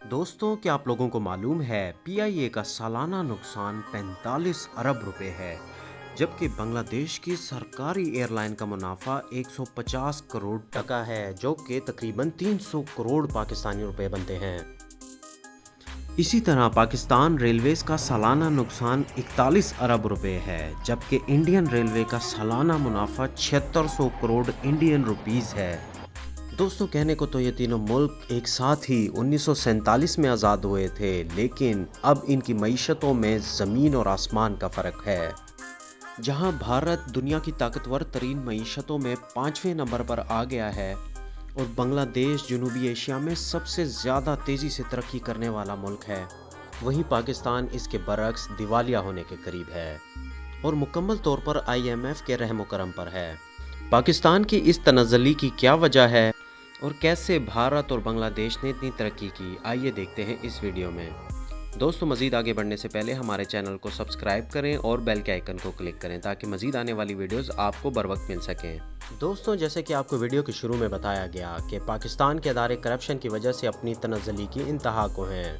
दोस्तों, क्या आप लोगों को मालूम है पीआईए का सालाना नुकसान 45 अरब रुपए है, जबकि बांग्लादेश की सरकारी एयरलाइन का मुनाफा 150 करोड़ टका है, जो कि तकरीबन 300 करोड़ पाकिस्तानी रुपए बनते हैं। इसी तरह पाकिस्तान रेलवेज का सालाना नुकसान 41 अरब रुपए है, जबकि इंडियन रेलवे का सालाना मुनाफा 7600 करोड़ इंडियन रुपीस है। दोस्तों, कहने को तो ये तीनों मुल्क एक साथ ही 1947 में आज़ाद हुए थे, लेकिन अब इनकी मईशतों में ज़मीन और आसमान का फ़र्क है। जहां भारत दुनिया की ताकतवर तरीन मईशतों में 5वें नंबर पर आ गया है और बांग्लादेश जनूबी एशिया में सबसे ज़्यादा तेज़ी से तरक्की करने वाला मुल्क है, वहीं पाकिस्तान इसके बरक्स दिवालिया होने के करीब है और मुकम्मल तौर पर IMF के रहम करम पर है। पाकिस्तान की इस तनज़्ज़ुली की क्या वजह है और कैसे भारत और बांग्लादेश ने इतनी तरक्की की, आइए देखते हैं इस वीडियो में। दोस्तों, मज़ीद आगे बढ़ने से पहले हमारे चैनल को सब्सक्राइब करें और बेल के आइकन को क्लिक करें ताकि मज़ीद आने वाली वीडियोस आपको बर वक्त मिल सकें। दोस्तों, जैसे कि आपको वीडियो के शुरू में बताया गया कि पाकिस्तान के अदारे करप्शन की वजह से अपनी तनज़्ज़ुली की इंतहा को हैं।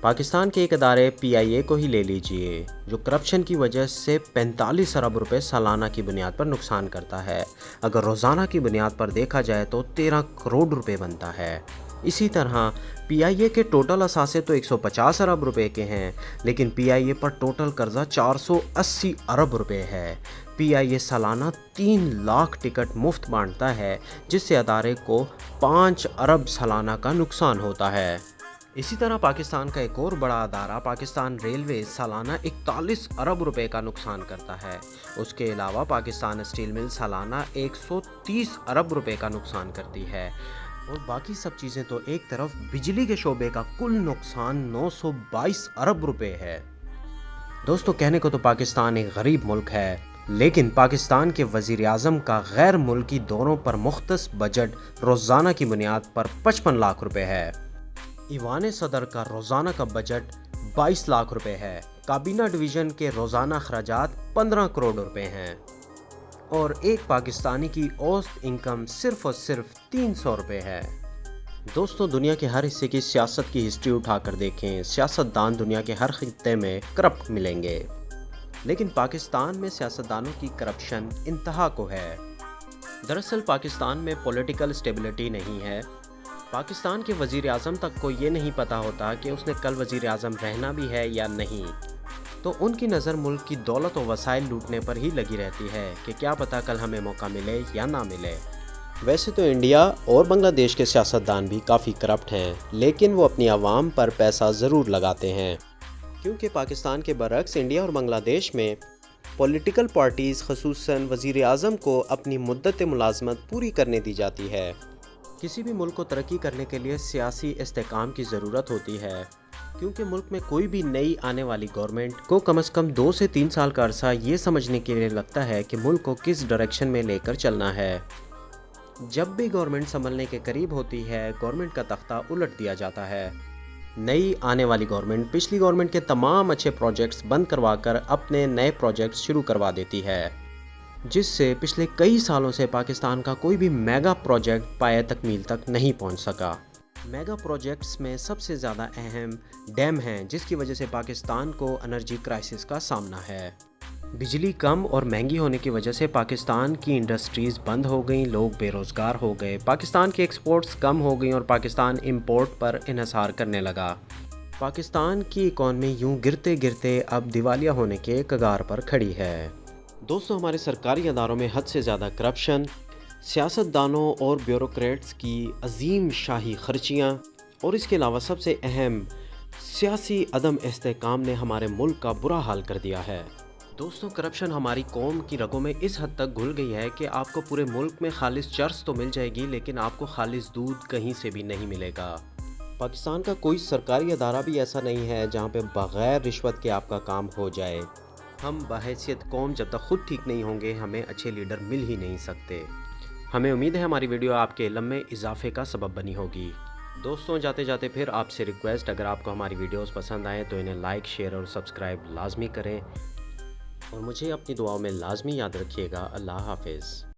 पाकिस्तान के एक अदारे PIA को ही ले लीजिए, जो करप्शन की वजह से 45 अरब रुपए सालाना की बुनियाद पर नुकसान करता है। अगर रोज़ाना की बुनियाद पर देखा जाए तो 13 करोड़ रुपए बनता है। इसी तरह PIA के टोटल असासे तो 150 अरब रुपए के हैं, लेकिन PIA पर टोटल कर्जा 480 अरब रुपए है। PIA सालाना 3 लाख टिकट मुफ्त बांटता है, जिससे अदारे को 5 अरब सालाना का नुकसान होता है। इसी तरह पाकिस्तान का एक और बड़ा अदारा पाकिस्तान रेलवे सालाना 41 अरब रुपए का नुकसान करता है। उसके अलावा पाकिस्तान स्टील मिल सालाना 130 अरब रुपए का नुकसान करती है और बाकी सब चीज़ें तो एक तरफ, बिजली के शोबे का कुल नुकसान 922 अरब रुपए है। दोस्तों, कहने को तो पाकिस्तान एक गरीब मुल्क है, लेकिन पाकिस्तान के वज़ीर आज़म का गैर मुल्की दौरों पर मुख्तस बजट रोज़ाना की बुनियाद पर 55 लाख रुपए है। ईवान सदर का रोज़ाना का बजट 22 लाख रुपए है। काबीना डिवीज़न के रोज़ाना अखराजात 15 करोड़ रुपए हैं और एक पाकिस्तानी की औसत इनकम सिर्फ और सिर्फ 300 रुपए है। दोस्तों, दुनिया के हर हिस्से की सियासत की हिस्ट्री उठाकर देखें, सियासतदान दुनिया के हर खित्ते में करप्ट मिलेंगे, लेकिन पाकिस्तान में सियासतदानों की करप्शन इंतहा को है। दरअसल पाकिस्तान में पॉलिटिकल स्टेबिलिटी नहीं है। पाकिस्तान के वज़ीर आज़म तक को ये नहीं पता होता कि उसने कल वज़ीर आज़म रहना भी है या नहीं, तो उनकी नज़र मुल्क की दौलत और वसाइल लूटने पर ही लगी रहती है कि क्या पता कल हमें मौका मिले या ना मिले। वैसे तो इंडिया और बांग्लादेश के सियासतदान भी काफ़ी करप्ट हैं, लेकिन वो अपनी आवाम पर पैसा ज़रूर लगाते हैं, क्योंकि पाकिस्तान के बरक्स इंडिया और बांग्लादेश में पॉलिटिकल पार्टीज़ ख़ुसूसन वज़ीर आज़म को अपनी मुद्दत मुलाज़मत पूरी करने दी जाती है। किसी भी मुल्क को तरक्की करने के लिए सियासी इस्तेकाम की ज़रूरत होती है, क्योंकि मुल्क में कोई भी नई आने वाली गवर्नमेंट को कम से कम 2 से 3 साल का अरसा ये समझने के लिए लगता है कि मुल्क को किस डायरेक्शन में लेकर चलना है। जब भी गवर्नमेंट संभलने के करीब होती है, गवर्नमेंट का तख्ता उलट दिया जाता है। नई आने वाली गवर्नमेंट पिछली गवर्नमेंट के तमाम अच्छे प्रोजेक्ट्स बंद करवाकर अपने नए प्रोजेक्ट्स शुरू करवा देती है, जिससे पिछले कई सालों से पाकिस्तान का कोई भी मेगा प्रोजेक्ट पाए तकमील तक नहीं पहुंच सका। मेगा प्रोजेक्ट्स में सबसे ज़्यादा अहम डैम हैं, जिसकी वजह से पाकिस्तान को एनर्जी क्राइसिस का सामना है। बिजली कम और महंगी होने की वजह से पाकिस्तान की इंडस्ट्रीज़ बंद हो गई, लोग बेरोज़गार हो गए, पाकिस्तान की एक्सपोर्ट्स कम हो गई और पाकिस्तान इंपोर्ट पर इन्हिसार करने लगा। पाकिस्तान की इकॉनमी यूं गिरते गिरते अब दिवालिया होने के कगार पर खड़ी है। दोस्तों, हमारे सरकारी अदारों में हद से ज़्यादा करप्शन, सियासतदानों और ब्यूरोक्रेट्स की अजीम शाही खर्चियाँ और इसके अलावा सबसे अहम सियासी अदम इस्तेकाम ने हमारे मुल्क का बुरा हाल कर दिया है। दोस्तों, करप्शन हमारी कौम की रगों में इस हद तक घुल गई है कि आपको पूरे मुल्क में खालिस चर्च तो मिल जाएगी, लेकिन आपको खालिस दूध कहीं से भी नहीं मिलेगा। पाकिस्तान का कोई सरकारी अदारा भी ऐसा नहीं है जहाँ पे बग़ैर रिश्वत के आपका काम हो जाए। हम बहैसियत कौम जब तक खुद ठीक नहीं होंगे, हमें अच्छे लीडर मिल ही नहीं सकते। हमें उम्मीद है हमारी वीडियो आपके इल्म में इजाफे का सबब बनी होगी। दोस्तों, जाते जाते फिर आपसे रिक्वेस्ट, अगर आपको हमारी वीडियोस पसंद आए तो इन्हें लाइक, शेयर और सब्सक्राइब लाजमी करें और मुझे अपनी दुआओं में लाजमी याद रखिएगा। अल्लाह हाफिज़।